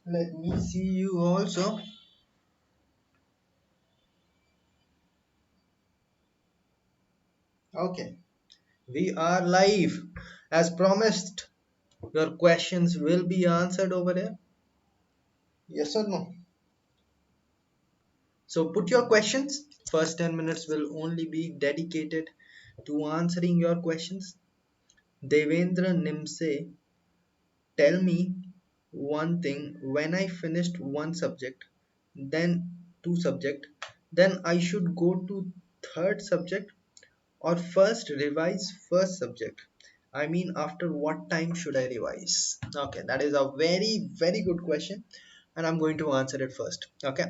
Let me see you also. Okay, we are live. As promised, your questions will be answered over here. Yes or no? So put your questions. First 10 minutes will only be dedicated to answering your questions. Devendra Nimse, tell me one thing when I finished one subject, then two subject, then I should go to third subject or first revise first subject. I mean, after what time should I revise? Okay, that is a very good question, and I'm going to answer it first. Okay,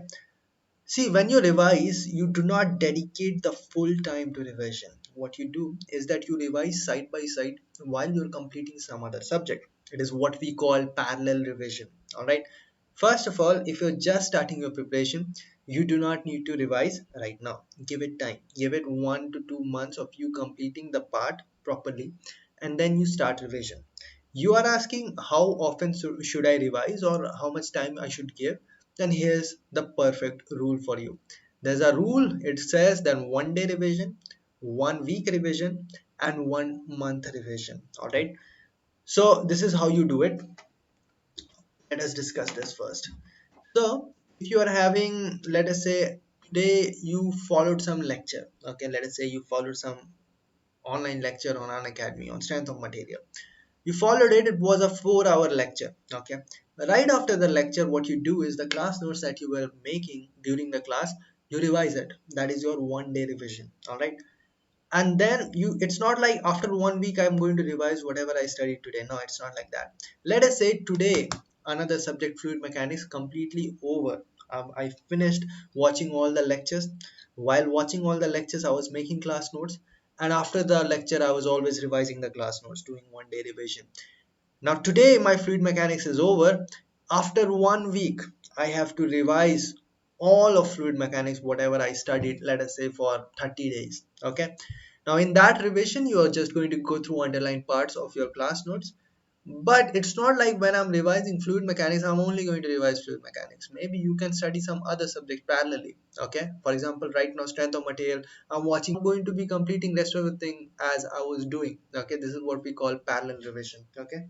see, when you revise, you do not dedicate the full time to revision. What you do is that you revise side by side while you're completing some other subject. It is what we call parallel revision. All right. First of all, if you're just starting your preparation, you do not need to revise right now. Give it time. Give it 1 to 2 months of you completing the part properly, and then you start revision. You are asking how often should I revise or how much time I should give, then here's the perfect rule for you. There's a rule, it says that 1 day revision, 1 week revision, and 1 month revision. All right. So this is how you do it. Let us discuss this first. So if you are having, let us say, today you followed some lecture. Okay, let us say you followed some online lecture on Unacademy on strength of material. You followed it, it was a 4 hour lecture. Okay, right after the lecture, what you do is the class notes that you were making during the class, you revise it. That is your 1 day revision. All right, and then you, it's not like after 1 week I'm going to revise whatever I studied today. No, it's not like that. Let us say today another subject, fluid mechanics, completely over. I finished watching all the lectures. While watching all the lectures, I was making class notes, and after the lecture I was always revising the class notes, doing 1 day revision. Now today my fluid mechanics is over. After 1 week, I have to revise all of fluid mechanics, whatever I studied, let us say for 30 days. Okay. Now in that revision, you are just going to go through underlined parts of your class notes. But it's not like when I'm revising fluid mechanics, I'm only going to revise fluid mechanics. Maybe you can study some other subject parallelly. Okay. For example, right now, strength of material, I'm watching, I'm going to be completing rest of the thing as I was doing. Okay. This is what we call parallel revision. Okay.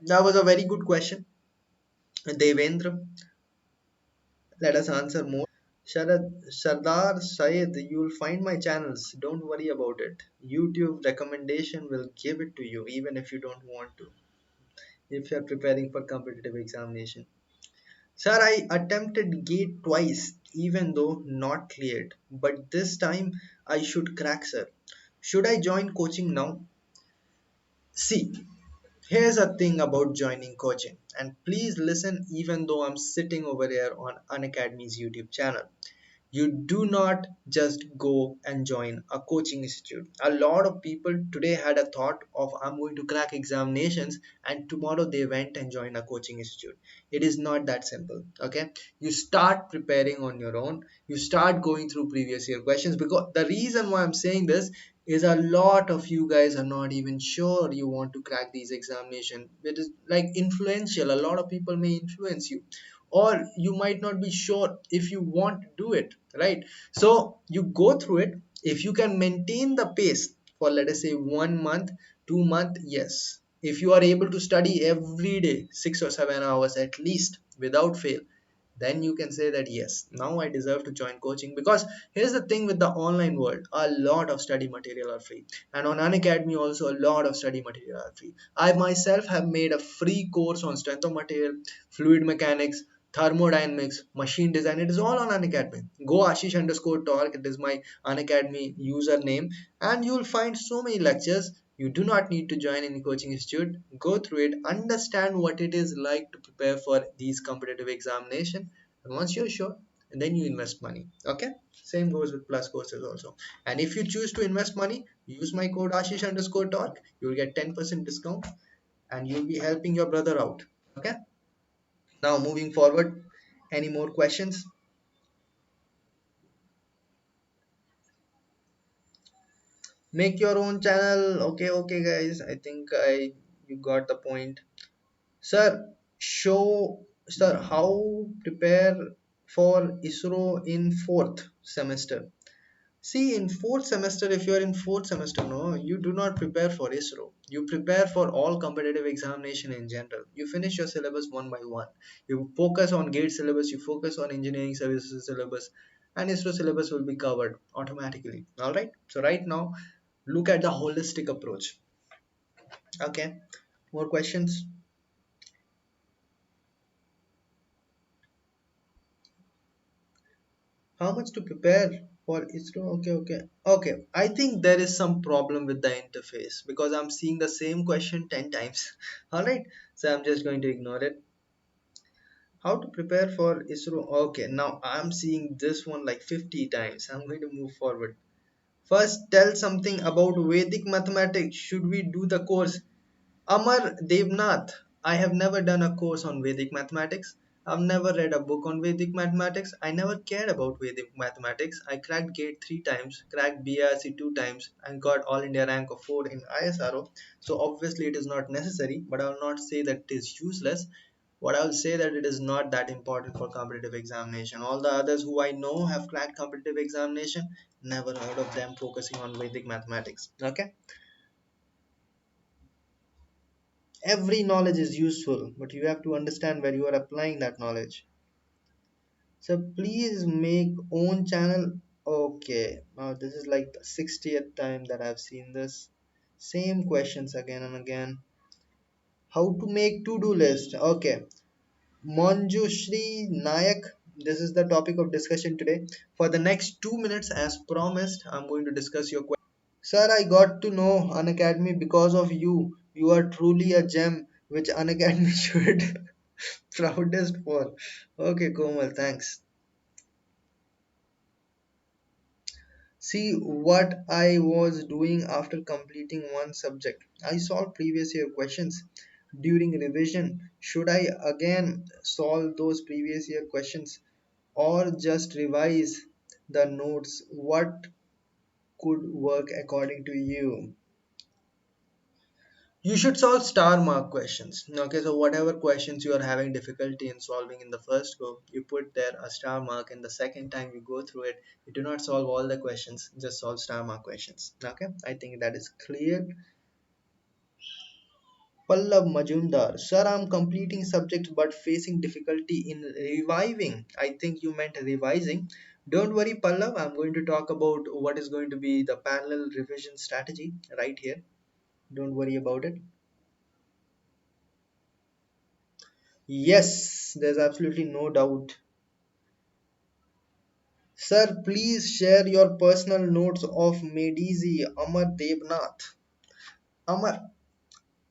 That was a very good question. Devendra, let us answer more. Sardar Syed, you will find my channels. Don't worry about it. YouTube recommendation will give it to you even if you don't want to. If you are preparing for competitive examination. Sir, I attempted GATE twice, even though not cleared. But this time I should crack, sir. Should I join coaching now? See, here's a thing about joining coaching, and please listen even though I'm sitting over here on Unacademy's YouTube channel. You do not just go and join a coaching institute. A lot of people today had a thought of I'm going to crack examinations, and tomorrow they went and joined a coaching institute. It is not that simple. Okay, you start preparing on your own. You start going through previous year questions, because the reason why I'm saying this is a lot of you guys are not even sure you want to crack these examinations. It is like influential. A lot of people may influence you, or you might not be sure if you want to do it, right? So you go through it. If you can maintain the pace for, let us say, 1 month, 2 month, yes. If you are able to study every day 6 or 7 hours at least without fail, then you can say that yes, now I deserve to join coaching. Because here's the thing, with the online world, a lot of study material are free, and on Unacademy also a lot of study material are free. I myself have made a free course on strength of material, fluid mechanics, thermodynamics, machine design. It is all on Unacademy. Go Ashish_talk, it is my Unacademy username, and you will find so many lectures. You do not need to join any coaching institute. Go through it, understand what it is like to prepare for these competitive examination, and once you're sure, and then you invest money. Okay, same goes with plus courses also. And if you choose to invest money, use my code Ashish_talk. You'll get 10% discount, and you'll be helping your brother out. Okay, now moving forward, any more questions? Make your own channel. Okay, okay, guys, I think I you got the point. Sir, show Sir, how prepare for ISRO in fourth semester? See, in fourth semester, if you are in fourth semester, no, you do not prepare for ISRO. You prepare for all competitive examination in general. You finish your syllabus one by one. You focus on GATE syllabus, you focus on engineering services syllabus, and ISRO syllabus will be covered automatically. All right. So right now, look at the holistic approach. Okay. More questions? How much to prepare for ISRO? Okay, okay. Okay, I think there is some problem with the interface because I'm seeing the same question 10 times. Alright, so I'm just going to ignore it. How to prepare for ISRO? Okay, now I'm seeing this one like 50 times. I'm going to move forward. First, tell something about Vedic mathematics. Should we do the course? Amar Devnath, I have never done a course on Vedic mathematics. I've never read a book on Vedic mathematics. I never cared about Vedic mathematics. I cracked GATE 3 times, cracked BRC 2 times, and got All India rank of 4 in ISRO. So obviously it is not necessary, but I will not say that it is useless. What I will say that it is not that important for competitive examination. All the others who I know have cracked competitive examination, never heard of them focusing on Vedic mathematics. Okay. Every knowledge is useful, but you have to understand where you are applying that knowledge. So please make own channel. Okay, now this is like the 60th time that I've seen this same questions again and again. How to make to-do list? Okay, Manjushri Nayak, this is the topic of discussion today. For the next 2 minutes, as promised, I'm going to discuss your question. Sir, I got to know Unacademy because of you. You are truly a gem which Unacademy should proudest for. Okay, Komal, thanks. See what I was doing after completing one subject. I solved previous year questions during revision. Should I again solve those previous year questions or just revise the notes? What could work according to you? You should solve star mark questions. Okay, so whatever questions you are having difficulty in solving in the first go, you put there a star mark, and the second time you go through it, you do not solve all the questions, just solve star mark questions. Okay, I think that is clear. Pallav Majumdar, sir, I'm completing subjects but facing difficulty in reviving. I think you meant revising. Don't worry, Pallav, I'm going to talk about what is going to be the parallel revision strategy right here. Don't worry about it. Yes, there's absolutely no doubt. Sir, please share your personal notes of Medici Amar Devnath. Amar,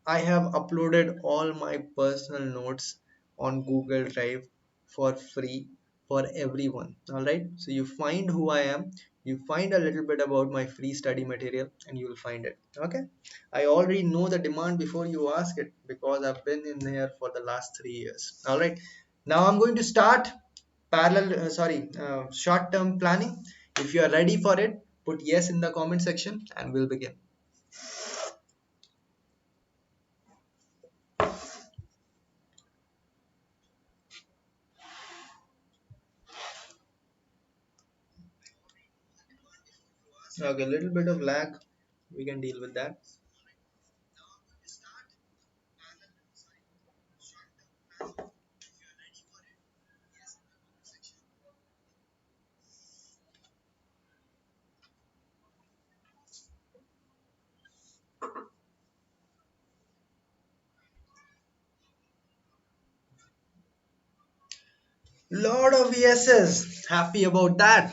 I have uploaded all my personal notes on Google Drive for free for everyone. Alright, so you find who I am, you find a little bit about my free study material, and you will find it. Okay, I already know the demand before you ask it because I've been in here for the last 3 years. Alright, now I'm going to start short term planning. If you are ready for it, put yes in the comment section and we'll begin. Okay, a little bit of lag, we can deal with that. Lot of yeses. Happy about that.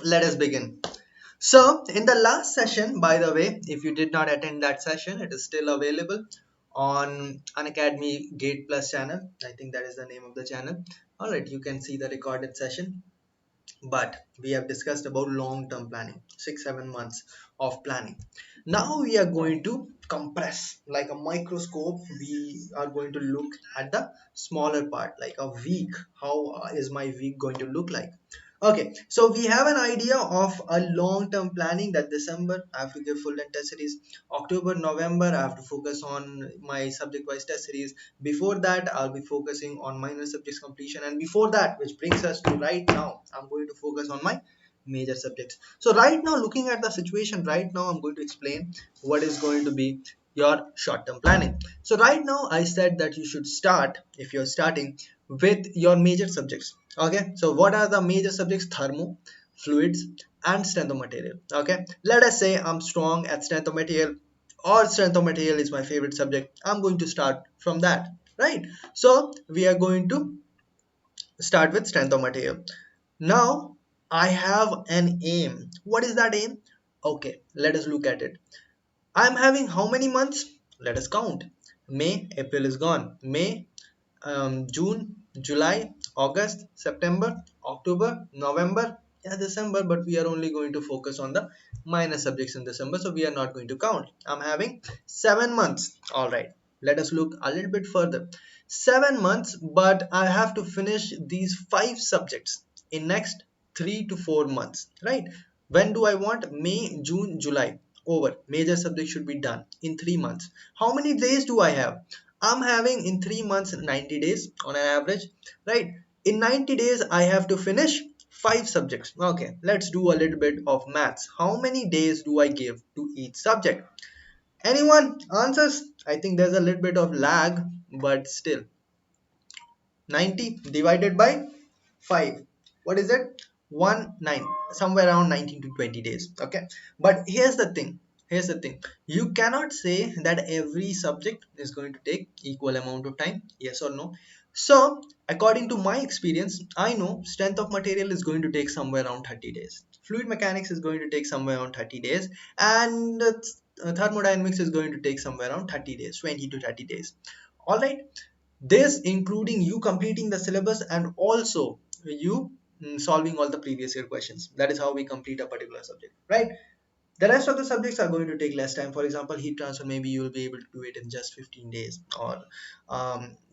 Let us begin. So, in the last session, by the way, if you did not attend that session, it is still available on Unacademy Gate Plus channel. I think that is the name of the channel. Alright, you can see the recorded session. But we have discussed about long-term planning, 6-7 months of planning. Now we are going to compress like a microscope. We are going to look at the smaller part, like a week. How is my week going to look like? Okay, so we have an idea of a long-term planning that December I have to give full length test series, October, November I have to focus on my subject-wise test series. Before that, I'll be focusing on minor subjects completion, and before that, which brings us to right now, I'm going to focus on my major subjects. So right now, looking at the situation right now, I'm going to explain what is going to be your short-term planning. So right now, I said that you should start, if you're starting, with your major subjects. Okay, so what are the major subjects? Thermo, fluids, and strength of material. Okay, let us say I'm strong at strength of material, or strength of material is my favorite subject. I'm going to start from that, right? So we are going to start with strength of material. Now I have an aim. What is that aim? Okay, let us look at it. I'm having how many months? Let us count. May, April is gone. May, June, July, August, September, October, November, yeah, December, but we are only going to focus on the minor subjects in December, so we are not going to count. I'm having 7 months. All right, let us look a little bit further. 7 months, but I have to finish these five subjects in next 3 to 4 months, right? When do I want? May, June, July. Over. Major subject should be done in 3 months. How many days do I have? I'm having in 3 months 90 days on an average, right? In 90 days, I have to finish five subjects. Okay, let's do a little bit of maths. How many days do I give to each subject? Anyone? Answers? I think there's a little bit of lag, but still. 90 divided by 5. What is it? 1 9, somewhere around 19 to 20 days. Okay, but here's the thing, you cannot say that every subject is going to take equal amount of time, yes or no. So according to my experience, I know strength of material is going to take somewhere around 30 days, fluid mechanics is going to take somewhere around 30 days, and thermodynamics is going to take somewhere around 30 days, 20 to 30 days. All right, this including you completing the syllabus and also you solving all the previous year questions. That is how we complete a particular subject, right? The rest of the subjects are going to take less time. For example, heat transfer, maybe you will be able to do it in just 15 days, or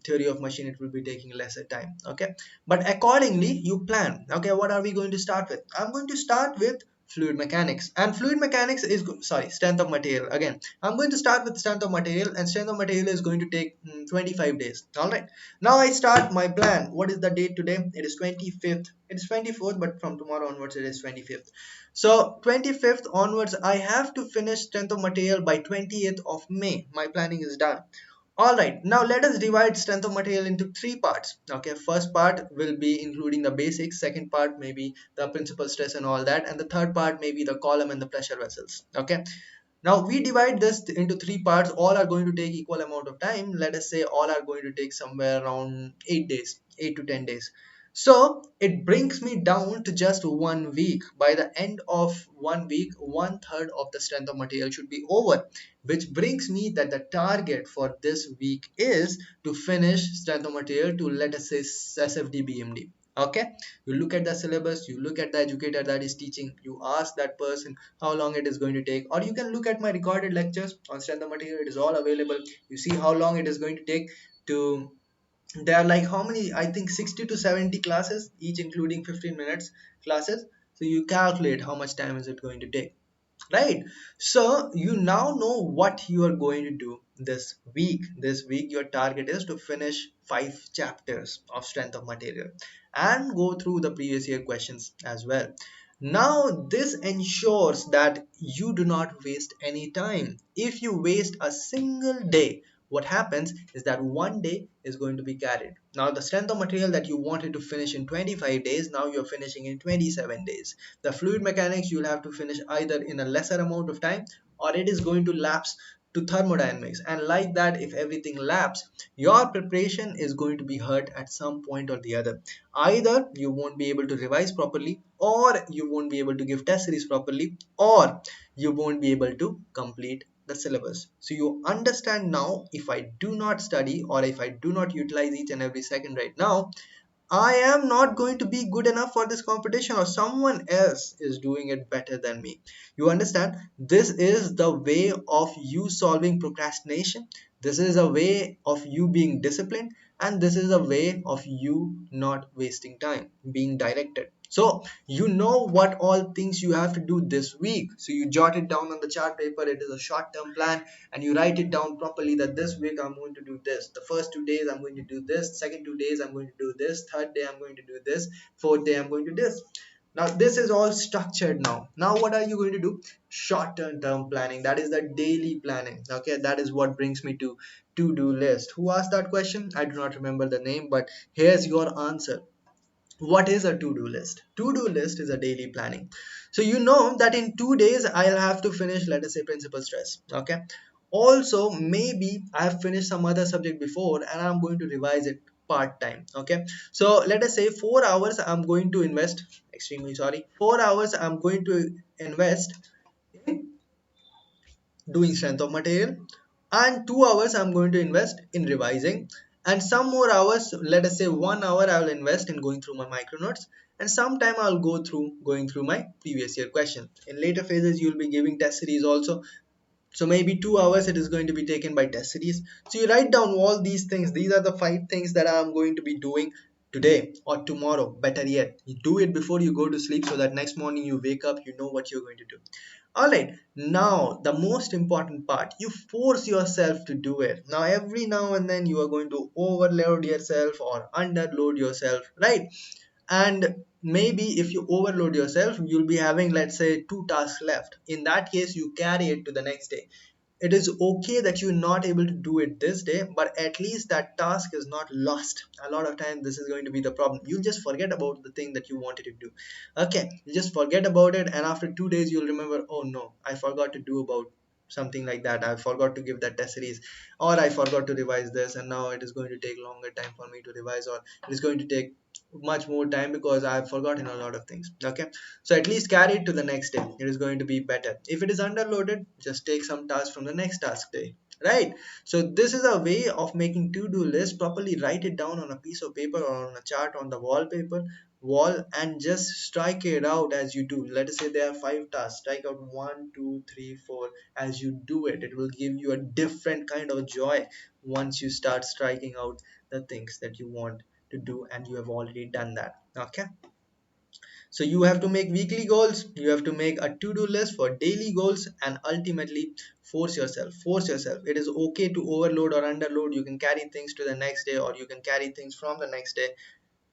theory of machine, it will be taking lesser time. Okay, but accordingly you plan. Okay, what are we going to start with? I'm going to start with fluid mechanics, and fluid mechanics is sorry, strength of material. Again, I'm going to start with strength of material, and strength of material is going to take 25 days. All right, now I start my plan. What is the date today? It is 25th. It is 24th, but from tomorrow onwards it is 25th. So 25th onwards, I have to finish strength of material by 20th of May. My planning is done. All right, now let us divide strength of material into three parts. Okay, first part will be including the basics, second part maybe the principal stress and all that, and the third part maybe the column and the pressure vessels. Okay, now we divide this into three parts. All are going to take equal amount of time. Let us say all are going to take somewhere around 8 days, 8 to 10 days. So it brings me down to just 1 week. By the end of 1 week, one third of the strength of material should be over, which brings me that the target for this week is to finish strength of material to, let us say, SFD BMD. Okay, you look at the syllabus, you look at the educator that is teaching, you ask that person how long it is going to take, or you can look at my recorded lectures on strength of material. It is all available. You see how long it is going to take to, there are like how many, I think 60 to 70 classes, each including 15 minutes classes. So you calculate how much time is it going to take, right? So you now know what you are going to do this week. Your target is to finish 5 chapters of strength of material and go through the previous year questions as well. Now this ensures that you do not waste any time. If you waste a single day, what happens is that one day is going to be carried. Now the strength of material that you wanted to finish in 25 days, now you're finishing in 27 days. The fluid mechanics you'll have to finish either in a lesser amount of time, or it is going to lapse to thermodynamics, and like that, if everything lapse, your preparation is going to be hurt at some point or the other. Either you won't be able to revise properly, or you won't be able to give test series properly, or you won't be able to complete the syllabus. So you understand now, if I do not study or if I do not utilize each and every second right now, I am not going to be good enough for this competition, or someone else is doing it better than me. You understand? This is the way of you solving procrastination. This is a way of you being disciplined. And this is a way of you not wasting time, being directed. So you know what all things you have to do this week. So you jot it down on the chart paper. It is a short-term plan, and you write it down properly that this week I'm going to do this. The first 2 days I'm going to do this. Second 2 days I'm going to do this. Third day I'm going to do this. Fourth day I'm going to do this. Now this is all structured now. Now what are you going to do? Short-term planning. That is the daily planning. Okay, that is what brings me to to-do list. Who asked that question? I do not remember the name, but here's your answer. What is a to-do list? To-do list is a daily planning. So you know that in 2 days I'll have to finish, let us say, principal stress. Okay. Also, maybe I have finished some other subject before and I'm going to revise it part time. Okay. So let us say 4 hours I'm going to invest, extremely sorry, 4 hours I'm going to invest in doing strength of material, and 2 hours I'm going to invest in revising, and some more hours, let us say 1 hour, I will invest in going through my micro notes, and sometime I'll go through going through my previous year question. In later phases you'll be giving test series also, so maybe 2 hours it is going to be taken by test series. So you write down all these things. These are the 5 things that I'm going to be doing today or tomorrow. Better yet, you do it before you go to sleep so that next morning you wake up, you know what you're going to do. All right, now the most important part, you force yourself to do it. Now every now and then you are going to overload yourself or underload yourself, right? And maybe if you overload yourself, you'll be having, let's say, 2 tasks left. In that case, you carry it to the next day. It is okay that you're not able to do it this day, but at least that task is not lost. A lot of times this is going to be the problem. You'll just forget about the thing that you wanted to do. Okay, you just forget about it, and after 2 days you'll remember, oh no, I forgot to do about something like that. I forgot to give that test series, or I forgot to revise this, and now it is going to take longer time for me to revise, or it is going to take much more time because I've forgotten a lot of things. Okay, so at least carry it to the next day. It is going to be better. If it is underloaded, just take some tasks from the next task day. Right? So this is a way of making to-do list. Properly write it down on a piece of paper or on a chart on the wall, and just strike it out as you do. Let us say there are 5 tasks. Strike out 1, 2, 3, 4 as you do it. It will give you a different kind of joy once you start striking out the things that you want to do and you have already done that. Okay, so you have to make weekly goals, you have to make a to-do list for daily goals, and ultimately force yourself. It is okay to overload or underload. You can carry things to the next day or you can carry things from the next day,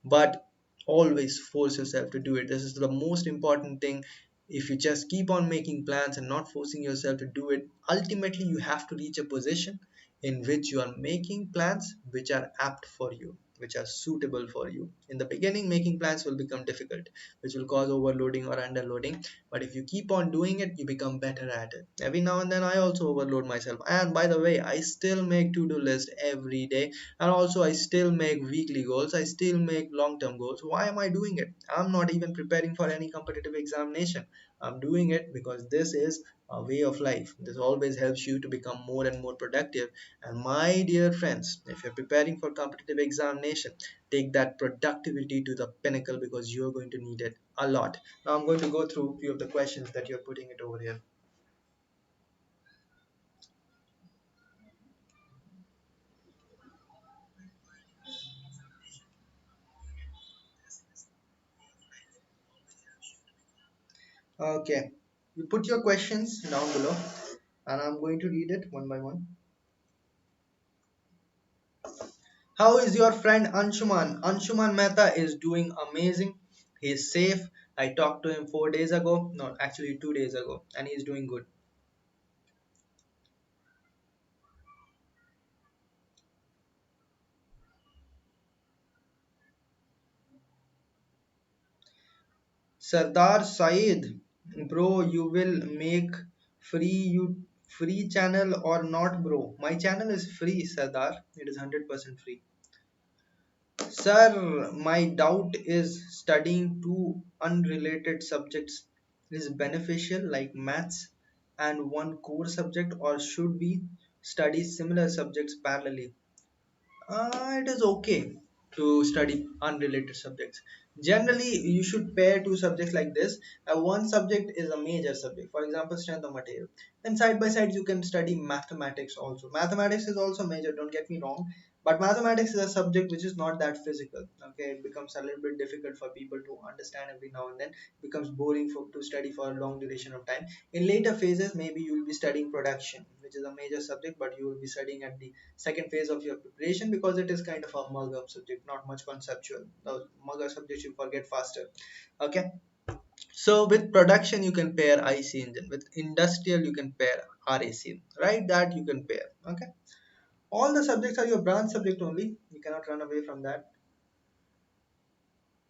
but always force yourself to do it. This is the most important thing. If you just keep on making plans and not forcing yourself to do it, ultimately you have to reach a position in which you are making plans which are apt for you, which are suitable for you. In the beginning, making plans will become difficult, which will cause overloading or underloading, but if you keep on doing it, you become better at it. Every now and then I also overload myself, and by the way, I still make to-do list every day, and also I still make weekly goals, I still make long-term goals. Why am I doing it? I'm not even preparing for any competitive examination. I'm doing it because this is a way of life. This always helps you to become more and more productive. And my dear friends, if you're preparing for competitive examination, take that productivity to the pinnacle because you're going to need it a lot. Now I'm going to go through a few of the questions that you're putting it over here. Okay, you put your questions down below and I'm going to read it one by one. How is your friend Anshuman? Anshuman Mehta is doing amazing. He is safe. I talked to him 4 days ago. No, actually 2 days ago, and he's doing good. Sardar Saeed, bro, you will make free channel or not, bro? My channel is free, Sardar. It is 100% free. Sir, my doubt is studying two unrelated subjects is beneficial like maths and one core subject, or should we study similar subjects parallelly? It is okay to study unrelated subjects. Generally, you should pair two subjects like this. One subject is a major subject, for example, strength of material. Then side by side, you can study mathematics also. Mathematics is also major, don't get me wrong, But mathematics is a subject which is not that physical. Okay, it becomes a little bit difficult for people to understand every now and then. It becomes boring to study for a long duration of time. In later phases, maybe you will be studying production, which is a major subject, but you will be studying at the second phase of your preparation because it is kind of a mug up subject, not much conceptual. Those mug up subjects you forget faster. Okay. So with production you can pair IC engine, with industrial you can pair RAC, right? That you can pair. Okay, all the subjects are your branch subject only. You cannot run away from that.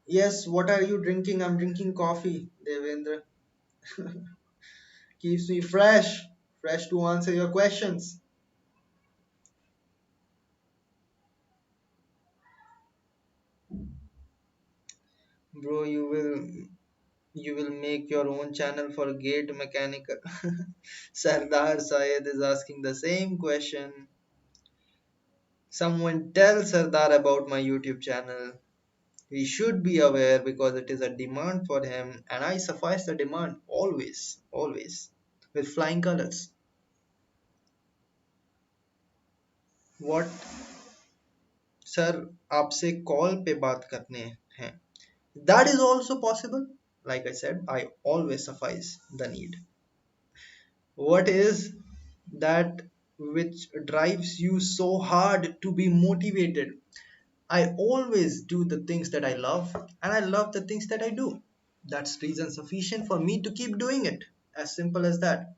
Yes, what are you drinking? I'm drinking coffee, Devendra. Keeps me fresh to answer your questions. Bro, you will make your own channel for gate mechanical. Sardar Syed is asking the same question. Someone tell Sardar about my YouTube channel. He should be aware because it is a demand for him, and I suffice the demand always, always, with flying colors. What, sir, आपसे call पे बात करने हैं? That is also possible. Like I said, I always suffice the need. What is that which drives you so hard to be motivated? I always do the things that I love, and I love the things that I do. That's reason sufficient for me to keep doing it. As simple as that.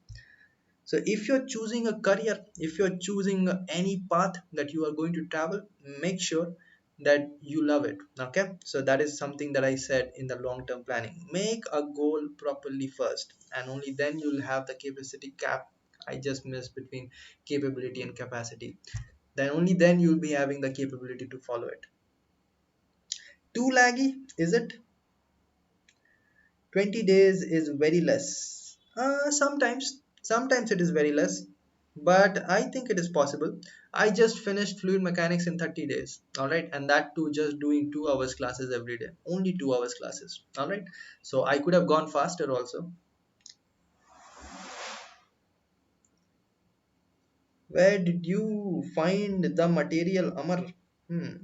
So, if you're choosing a career, if you're choosing any path that you are going to travel, make sure that you love it. Okay. So, that is something that I said in the long term planning. Make a goal properly first, and only then you'll have the capacity cap. I just missed between capability and capacity. Then, only then you'll be having the capability to follow it. Too laggy, is it? 20 days is very less. Sometimes it is very less, but I think it is possible. I just finished fluid mechanics in 30 days, all right, and that too just doing 2 hours classes every day, only 2 hours classes, all right. So I could have gone faster also. Where did you find the material, Amar?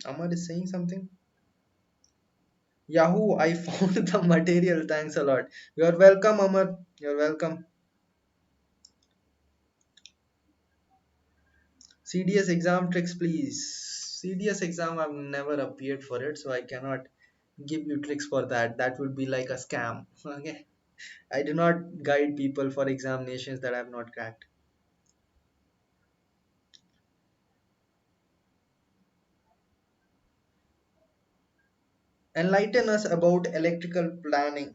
Amar is saying something. Yahoo! I found the material. Thanks a lot. You're welcome, Amar. You're welcome. CDS exam tricks, please. CDS exam, I've never appeared for it, so I cannot give you tricks for that. That would be like a scam. Okay. I do not guide people for examinations that I have not cracked. Enlighten us about electrical planning.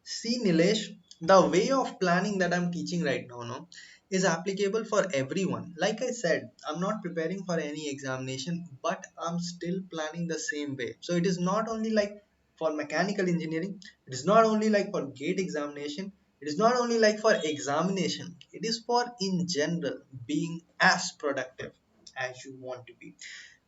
See, Nilesh, the way of planning that I'm teaching right now, no, is applicable for everyone. Like I said, I'm not preparing for any examination, but I'm still planning the same way. So it is not only like for mechanical engineering, it is not only like for gate examination, it is not only like for examination, it is for in general being as productive as you want to be.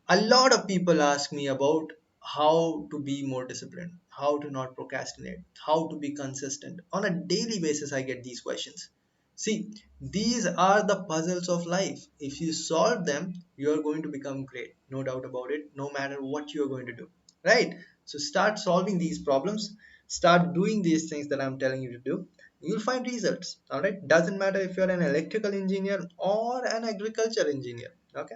A lot of people ask me about how to be more disciplined, how to not procrastinate, how to be consistent. On a daily basis, I get these questions. See, these are the puzzles of life. If you solve them, you're going to become great. No doubt about it, no matter what you're going to do. Right? So start solving these problems, start doing these things that I'm telling you to do. You'll find results. All right. Doesn't matter if you're an electrical engineer or an agriculture engineer. Okay.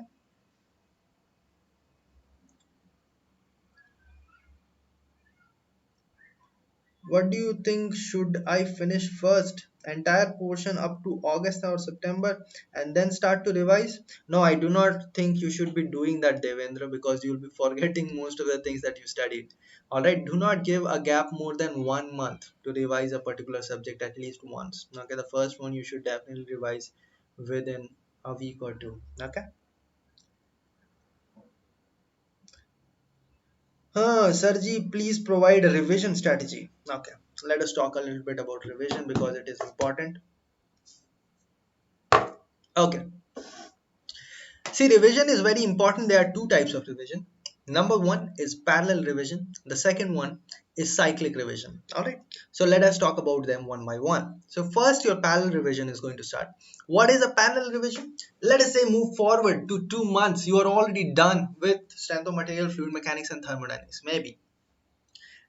What do you think? Should I finish first entire portion up to August or September and then start to revise? No, I do not think you should be doing that, Devendra, because you'll be forgetting most of the things that you studied. All right, do not give a gap more than 1 month to revise a particular subject at least once. Okay, the first one you should definitely revise within a week or two. Okay. Sarji, please provide a revision strategy. Okay, let us talk a little bit about revision because it is important. Okay, see, revision is very important. There are two types of revision. Number one is parallel revision. The second one is cyclic revision. All right. So let us talk about them one by one. So first, your parallel revision is going to start. What is a parallel revision? Let us say move forward to 2 months. You are already done with strength of material, fluid mechanics, and thermodynamics. Maybe.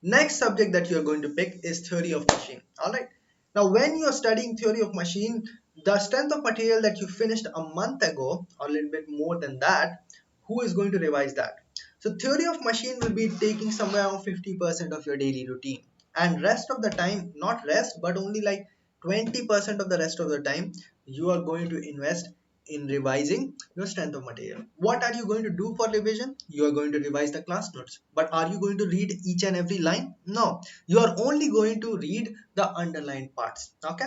Next subject that you are going to pick is theory of machine. All right. Now, when you are studying theory of machine, the strength of material that you finished a month ago, or a little bit more than that, who is going to revise that? So, theory of machine will be taking somewhere around 50% of your daily routine, and rest of the time, not rest, but only like 20% of the rest of the time, you are going to invest in revising your strength of material. What are you going to do for revision? You are going to revise the class notes. But are you going to read each and every line? No. You are only going to read the underlined parts. Okay.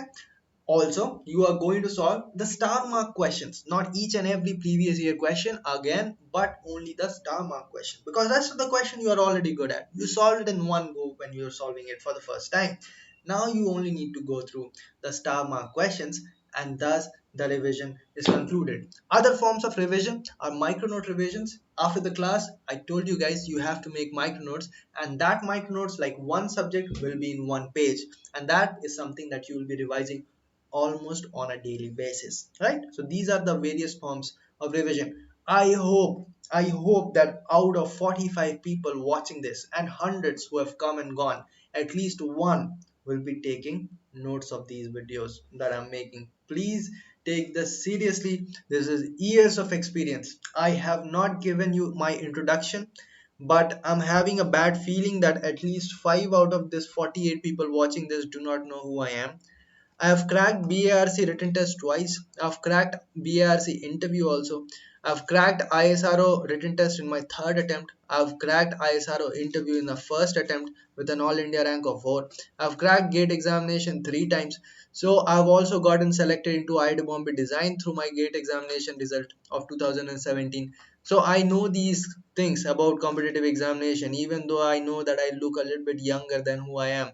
Also, you are going to solve the star mark questions, not each and every previous year question again, but only the star mark question. Because rest of the question you are already good at. You solved it in one go when you are solving it for the first time. Now you only need to go through the star mark questions, and thus the revision is concluded. Other forms of revision are micronote revisions. After the class, I told you guys you have to make micronotes, and that micronotes, like one subject, will be in one page, and that is something that you will be revising almost on a daily basis, right? So these are the various forms of revision. I hope that out of 45 people watching this and hundreds who have come and gone, at least one will be taking notes of these videos that I'm making. Please take this seriously. This is years of experience. I have not given you my introduction, but I'm having a bad feeling that at least 5 out of this 48 people watching this do not know who I am. I have cracked BARC written test twice. I've cracked BARC interview also. I've cracked ISRO written test in my third attempt. I've cracked ISRO interview in the first attempt with an all India rank of 4. I've cracked GATE examination 3 times. So I've also gotten selected into IIT Bombay Design through my GATE examination result of 2017. So I know these things about competitive examination, even though I know that I look a little bit younger than who I am.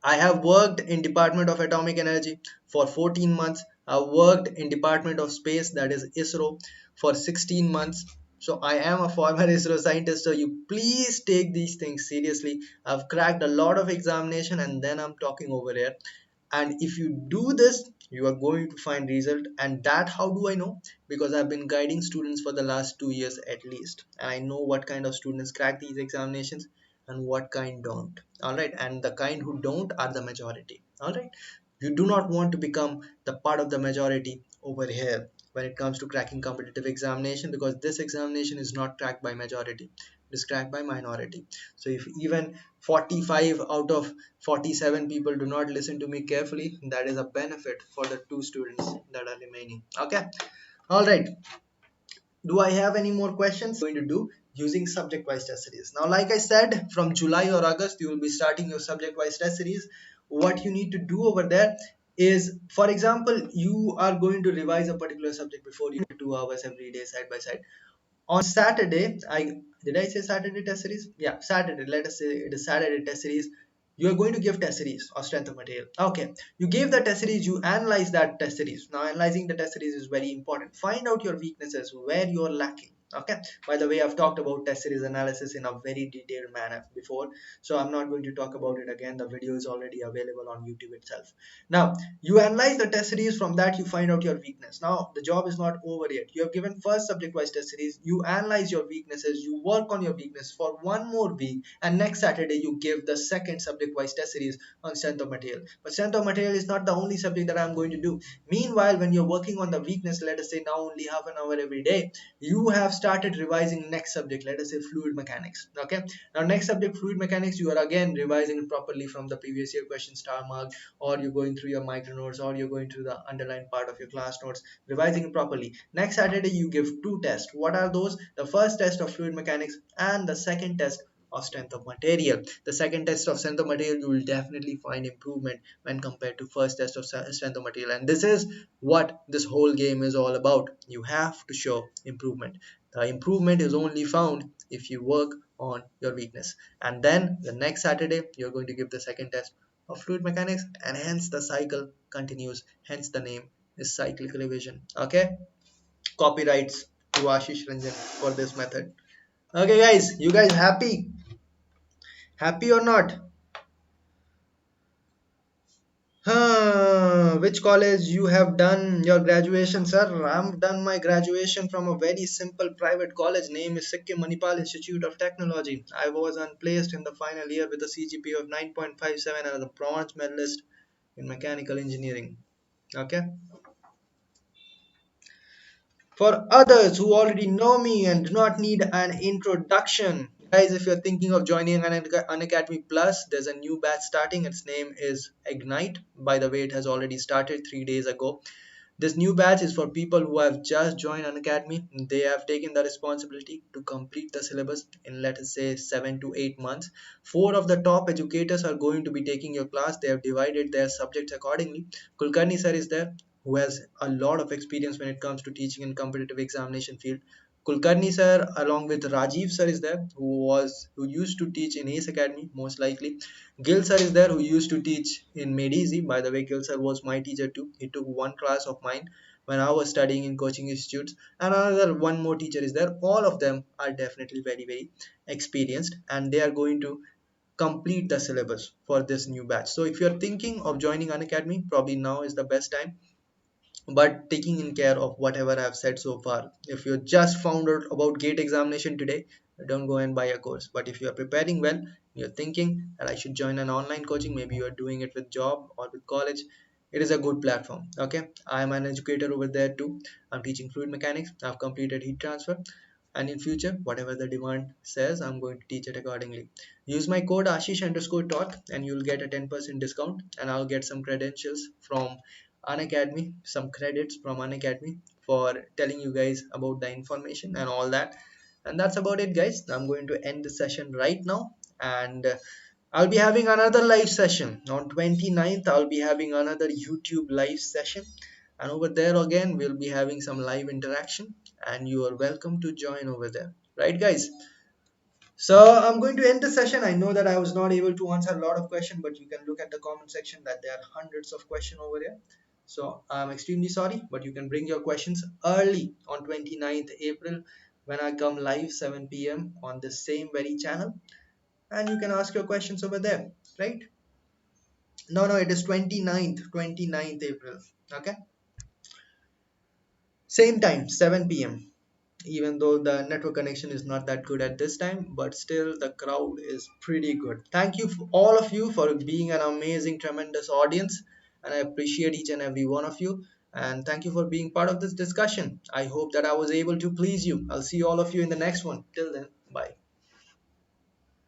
I have worked in Department of Atomic Energy for 14 months. I've worked in Department of Space, that is ISRO, for 16 months. So I am a former ISRO scientist. So you please take these things seriously. I've cracked a lot of examination and then I'm talking over here. And if you do this, you are going to find result. And that how do I know? Because I've been guiding students for the last 2 years at least, and I know what kind of students crack these examinations and what kind don't. All right, and the kind who don't are the majority. All right, you do not want to become the part of the majority over here when it comes to cracking competitive examination, because this examination is not cracked by majority, it is cracked by minority. So if even 45 out of 47 people do not listen to me carefully, that is a benefit for the 2 students that are remaining. Okay. All right, do I have any more questions? Going to do using subject wise test series. Now, like I said, from July or August, you will be starting your subject wise test series. What you need to do over there is, for example, you are going to revise a particular subject before you 2 hours every day side by side. On Saturday, I say Saturday test series? Yeah, Saturday. Let us say it is Saturday test series. You are going to give test series or strength of material. Okay, you gave the test series, you analyze that test series. Now, analyzing the test series is very important. Find out your weaknesses, where you are lacking. Okay, by the way, I've talked about test series analysis in a very detailed manner before, so I'm not going to talk about it again. The video is already available on YouTube itself. Now, you analyze the test series, from that you find out your weakness. Now the job is not over yet. You have given first subject wise test series, you analyze your weaknesses, you work on your weakness for one more week, and next Saturday you give the second subject wise test series on strength of material. But strength of material is not the only subject that I'm going to do. Meanwhile, when you're working on the weakness, let us say now only half an hour every day, you have started revising next subject, let us say fluid mechanics. Okay, now next subject fluid mechanics, you are again revising it properly from the previous year question star mark, or you're going through your micro notes, or you're going through the underlined part of your class notes, revising it properly. Next Saturday you give 2 tests. What are those? The first test of fluid mechanics and the second test of strength of material. The second test of strength of material, you will definitely find improvement when compared to first test of strength of material, and this is what this whole game is all about. You have to show improvement. The improvement is only found if you work on your weakness, and then the next Saturday you're going to give the second test of fluid mechanics, and hence the cycle continues, hence the name is cyclic revision. Okay, copyrights to Ashish Ranjan for this method. Okay, guys, you guys happy? Happy or not? Which college you have done your graduation, sir? I'm done my graduation from a very simple private college. Name is Sikkim Manipal Institute of Technology. I was unplaced in the final year with a CGPA of 9.57 and a bronze medalist in mechanical engineering. Okay. For others who already know me and do not need an introduction, guys, if you're thinking of joining an Academy Plus, there's a new batch starting. Its name is Ignite. By the way, it has already started 3 days ago. This new batch is for people who have just joined an academy. They have taken the responsibility to complete the syllabus in, let us say, 7 to 8 months. Four of the top educators are going to be taking your class. They have divided their subjects accordingly. Kulkarni sir is there, who has a lot of experience when it comes to teaching in competitive examination field. Kulkarni sir, along with Rajiv sir, is there, who used to teach in Ace Academy, most likely. Gil sir is there, who used to teach in Made Easy. By the way, Gil sir was my teacher too. He took one class of mine when I was studying in coaching institutes. And another one more teacher is there. All of them are definitely very, very experienced, and they are going to complete the syllabus for this new batch. So if you're thinking of joining an academy, probably now is the best time, but taking in care of whatever I've said so far. If you just found out about GATE examination today, don't go and buy a course. But if you're preparing well, you're thinking that I should join an online coaching, maybe you're doing it with job or with college, it is a good platform. Okay, I'm an educator over there too. I'm teaching fluid mechanics. I've completed heat transfer, and in future, whatever the demand says, I'm going to teach it accordingly. Use my code Ashish underscore taught and you'll get a 10% discount, and I'll get some credentials from Unacademy, some credits from Unacademy for telling you guys about the information and all that. And that's about it, guys. I'm going to end the session right now, and I'll be having another live session on 29th. I'll be having another YouTube live session, and over there again we'll be having some live interaction, and you are welcome to join over there, right, guys? So I'm going to end the session. I know that I was not able to answer a lot of questions, but you can look at the comment section that there are hundreds of questions over here. So I'm extremely sorry, but you can bring your questions early on 29th April when I come live 7 p.m. on the same very channel, and you can ask your questions over there, right? No, no, it is 29th April. Okay, same time, 7 p.m. Even though the network connection is not that good at this time, but still the crowd is pretty good. Thank you for all of you for being an amazing, tremendous audience, and I appreciate each and every one of you. And thank you for being part of this discussion. I hope that I was able to please you. I'll see all of you in the next one. Till then.